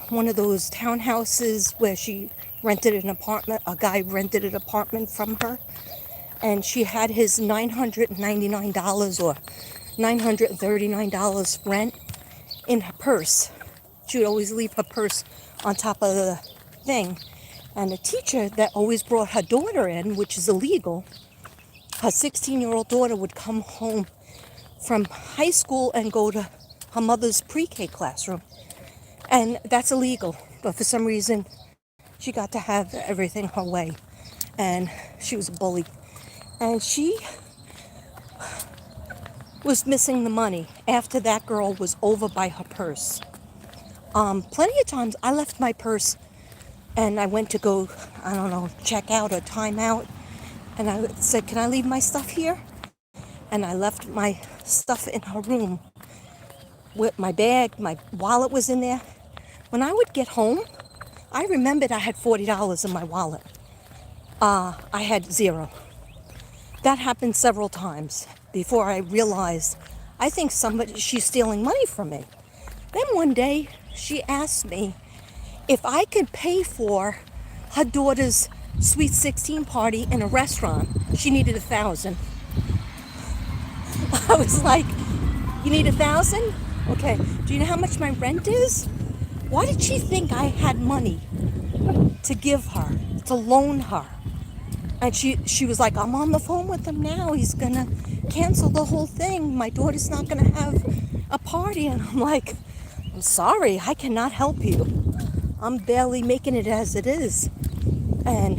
one of those townhouses where she rented an apartment. A guy rented an apartment from her. And she had his $999 or $939 rent in her purse. She would always leave her purse on top of the thing. And the teacher that always brought her daughter in, which is illegal, her 16-year-old daughter would come home from high school and go to her mother's pre-K classroom. And that's illegal. But for some reason, she got to have everything her way. And she was a bully. And she was missing the money after that girl was over by her purse. Plenty of times I left my purse and I went to go, I don't know, check out or time out. And I said, can I leave my stuff here? And I left my stuff in her room with my bag. My wallet was in there. When I would get home, I remembered I had $40 in my wallet. I had zero. That happened several times before I realized, I think she's stealing money from me. Then one day she asked me if I could pay for her daughter's Sweet 16 party in a restaurant. She needed $1,000. I was like, you need $1,000? Okay, do you know how much my rent is? Why did she think I had money to give her, to loan her? And she was like, I'm on the phone with him now. He's going to cancel the whole thing. My daughter's not going to have a party. And I'm like, I'm sorry, I cannot help you. I'm barely making it as it is. And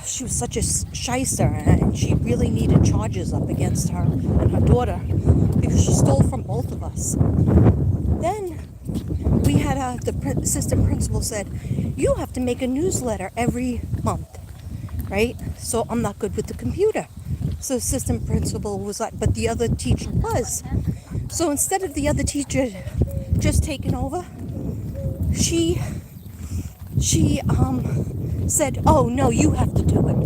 she was such a shyster. And she really needed charges up against her and her daughter because she stole from both of us. Then we had the assistant principal said, you have to make a newsletter every month. Right? So I'm not good with the computer. So the assistant principal was like, but the other teacher was. So instead of the other teacher just taking over, she said, oh no, you have to do it.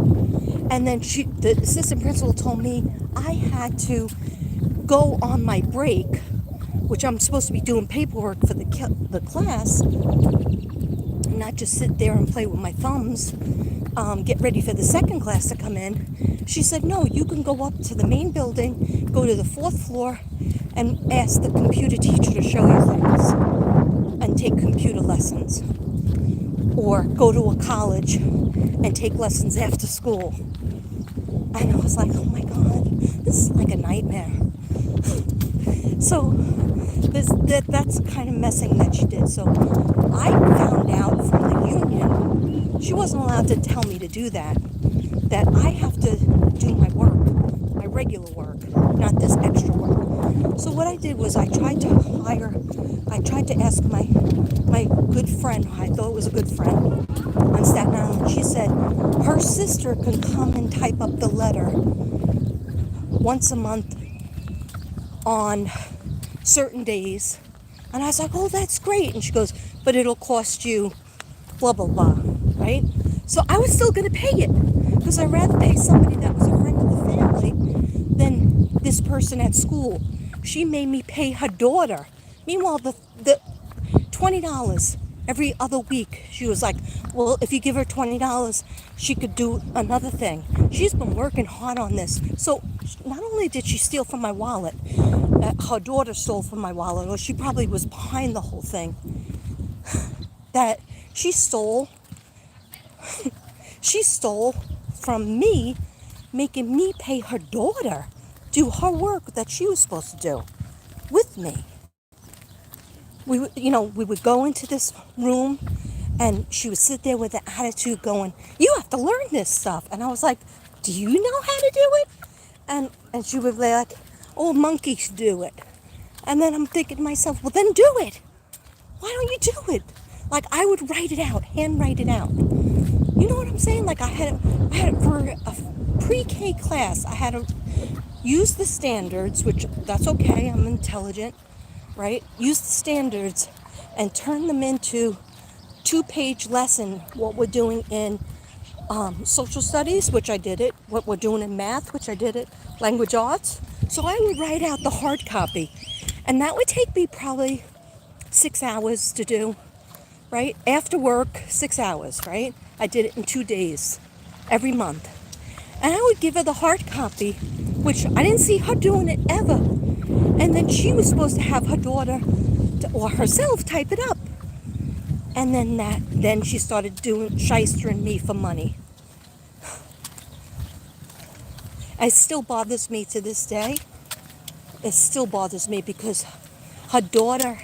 And then the assistant principal told me I had to go on my break, which I'm supposed to be doing paperwork for the class, and not just sit there and play with my thumbs, get ready for the second class to come in. She said, no, you can go up to the main building, go to the 4th floor, and ask the computer teacher to show you things and take computer lessons. Or go to a college and take lessons after school. And I was like, oh my God, this is like a nightmare. So that's kind of messing that she did. So I found out from the union, she wasn't allowed to tell me to do that I have to do my work, my regular work, not this extra work. So what I did was I tried to ask my good friend, I thought was a good friend, on Staten Island. She said her sister can come and type up the letter once a month on certain days. And I was like, oh, that's great. And she goes, but it'll cost you blah, blah, blah, right? So I was still going to pay it because I'd rather pay somebody that was a friend of the family than this person at school. She made me pay her daughter. Meanwhile, the $20 every other week. She was like, well, if you give her $20, she could do another thing. She's been working hard on this. So not only did she steal from my wallet, her daughter stole from my wallet, or she probably was behind the whole thing, that she stole from me, making me pay her daughter do her work that she was supposed to do with me. We would go into this room and she would sit there with an attitude going, you have to learn this stuff. And I was like, do you know how to do it? And she would be like, oh, monkeys do it. And then I'm thinking to myself, well, then do it. Why don't you do it? Like, I would write it out, hand write it out. You know what I'm saying? Like, I had for a pre-K class, I had to use the standards, which that's okay, I'm intelligent, right? Use the standards and turn them into 2-page lesson, what we're doing in social studies, which I did it, what we're doing in math, which I did it, language arts. So I would write out the hard copy, and that would take me probably 6 hours to do, right? After work, 6 hours, right? I did it in 2 days, every month. And I would give her the hard copy, which I didn't see her doing it ever. And then she was supposed to have her daughter or herself type it up. And then she started doing shystering me for money. It still bothers me to this day. It still bothers me because her daughter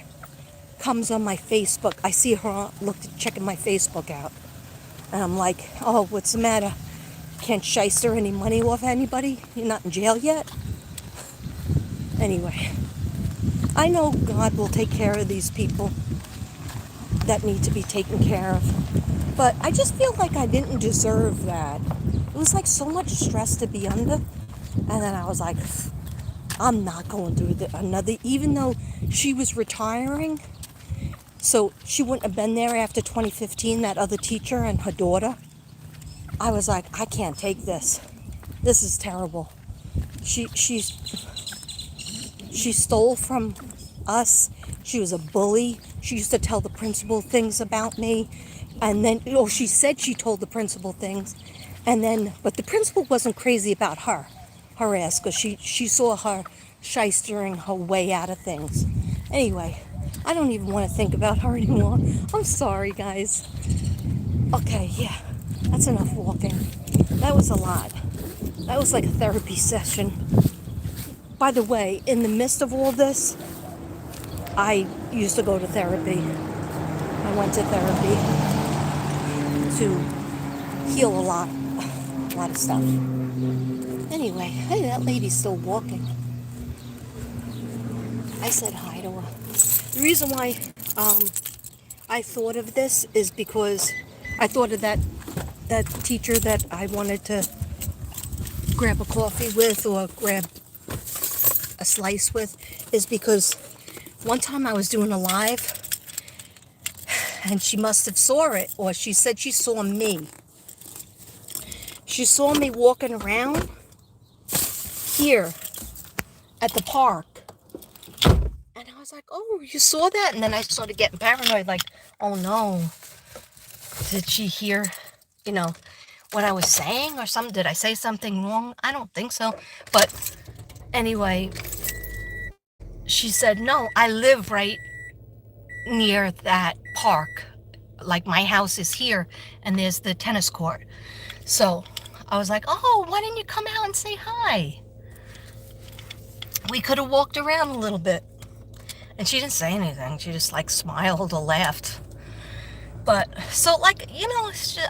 comes on my Facebook. I see her checking my Facebook out. And I'm like, oh, what's the matter? Can't shyster any money off anybody? You're not in jail yet? Anyway, I know God will take care of these people that need to be taken care of. But I just feel like I didn't deserve that. It was like so much stress to be under. And then I was like, I'm not going through another, even though she was retiring. So she wouldn't have been there after 2015, that other teacher and her daughter. I was like, I can't take this. This is terrible. She stole from us. She was a bully. She used to tell the principal things about me. And then, she said she told the principal things. And then, but the principal wasn't crazy about her ass, because she saw her shystering her way out of things. Anyway, I don't even want to think about her anymore. I'm sorry, guys. Okay, yeah, that's enough walking. That was a lot. That was like a therapy session. By the way, in the midst of all this, I used to go to therapy. I went to therapy to heal a lot of stuff. Anyway, hey, that lady's still walking. I said hi to her. The reason why I thought of this is because I thought of that teacher that I wanted to grab a coffee with or grab a slice with is because one time I was doing a live and she must have saw it, or she said she saw me. She saw me walking around here at the park. And I was like, oh, you saw that? And then I started getting paranoid, like, oh no, did she hear, what I was saying or something? Did I say something wrong? I don't think so. But anyway, she said, no, I live right near that park. Like, my house is here and there's the tennis court. So I was like, oh, why didn't you come out and say hi? We could have walked around a little bit. And she didn't say anything. She just like smiled or laughed. But so, like, it's just,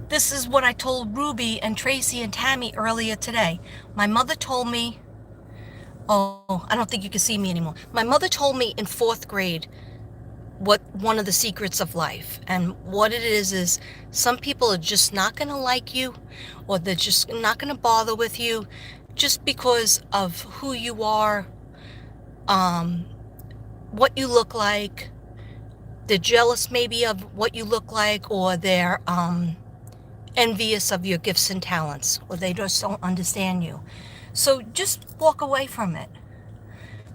this is what I told Ruby and Tracy and Tammy earlier today. My mother told me, oh, I don't think you can see me anymore. My mother told me in 4th grade what one of the secrets of life, and what it is some people are just not going to like you, or they're just not going to bother with you just because of who you are, what you look like. They're jealous maybe of what you look like, or they're envious of your gifts and talents, or they just don't understand you. So just walk away from it.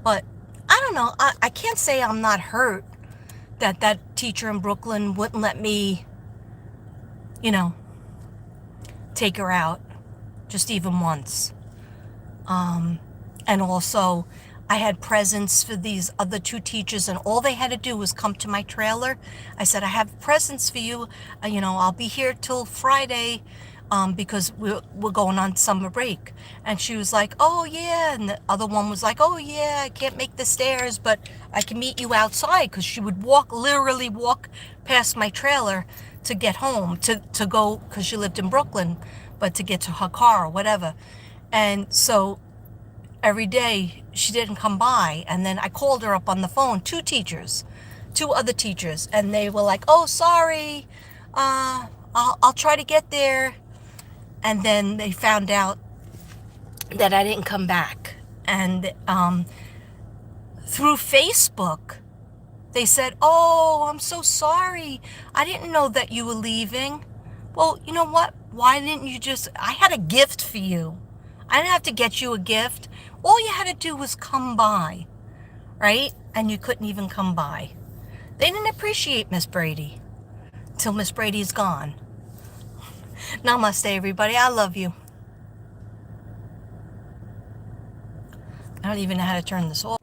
But I don't know, I can't say I'm not hurt that teacher in Brooklyn wouldn't let me, take her out just even once. And also, I had presents for these other 2 teachers, and all they had to do was come to my trailer. I said, I have presents for you. I'll be here till Friday because we're going on summer break. And she was like, oh, yeah. And the other one was like, oh, yeah, I can't make the stairs, but I can meet you outside, because she would literally walk past my trailer to get home, to go, because she lived in Brooklyn, but to get to her car or whatever. And so every day she didn't come by, and then I called her up on the phone, 2 other teachers, and they were like, oh, sorry, I'll try to get there. And then they found out that I didn't come back, and through Facebook they said, oh, I'm so sorry, I didn't know that you were leaving. Well, you know what, why didn't you I had a gift for you. I didn't have to get you a gift. All you had to do was come by, right? And you couldn't even come by. They didn't appreciate Miss Brady till Miss Brady's gone. Namaste, everybody. I love you. I don't even know how to turn this off.